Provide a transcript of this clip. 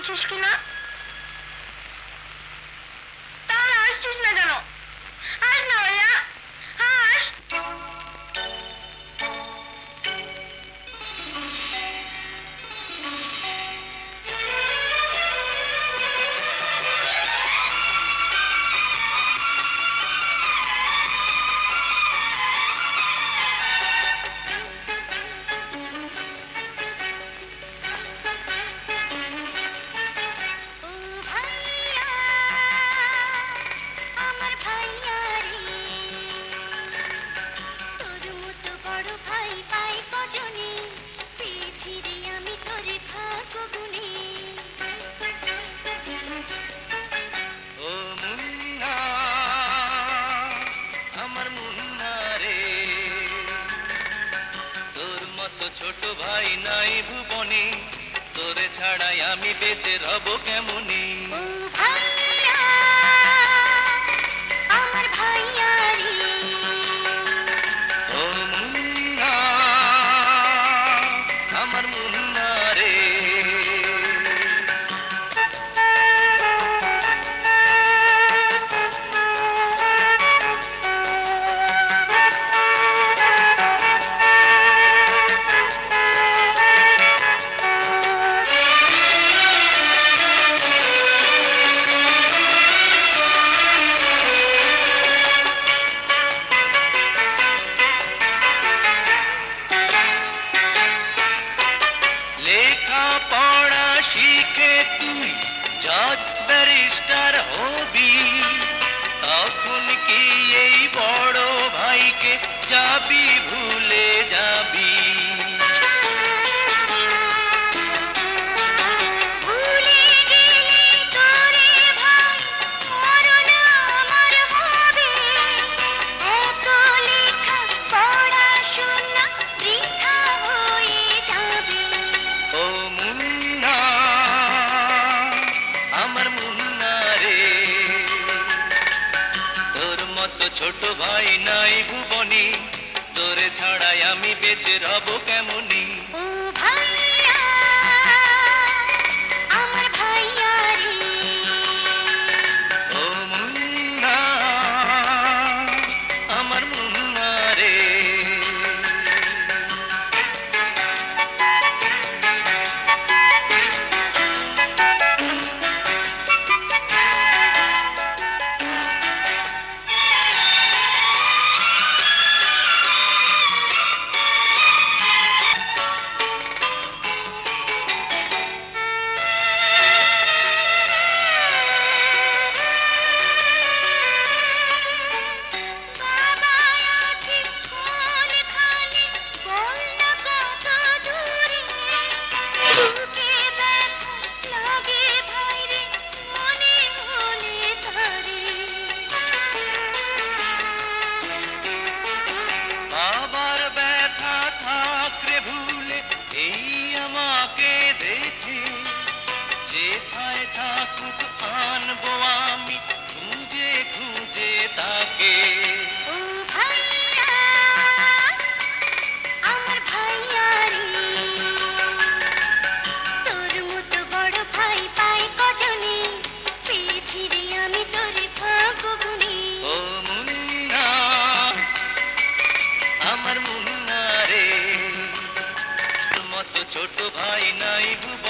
পেয়েছিস কিনা? তাহলে আসছিস না কেন? আস না ভাইয়া, আস। ছোট ভাই নাই ভুবনে, তোরে ছাড়াই আমি বেঁচে রব কেমনি। আমার ভাইয়া রে, ও মুন্না, আমার মুন্না রে। লেখা পড়া শিখে তুই জজ ব্যারিস্টার হবি, তখন কি এই বড় ভাইকে যাবি ভুলে যাবি? ভুলে গেলে তোরে ভাই মরণ আমার হবে। এত লেখা পড়াশোনা বৃথা হয়ে যাবে। ও মুন্না, আমার মুন্না রে, তোর মতো ছোট ভাই নাই ভুবনে, তোরে ছাড়াই আমি বেঁচে রব কেমনি। ও ভাইয়া, আমার ভাইয়া রে, ও মুন্না, আমার মুন্না রে। বাবা আছে কোনখানে বল না কত দূরে। বুকে ব্যথা লাগে ভাই রে, মনে হলে ধরে। বাবার ব্যথা থাকরে ভুলে এই আমাকে দেখে, যেথায় থাকুক আনবো আমি খুঁজে খুঁজে তাকে। ও ভাইয়া, আমার ভাইয়া রে, তোর মতো বড় ভাই পাই কজনে, পেয়েছি রে আমি তোরে ভাগ্য গুণে। ও মুন্না, আমার মুন্না রে, তোর মতো ছোট ভাই নাই ভুবনে।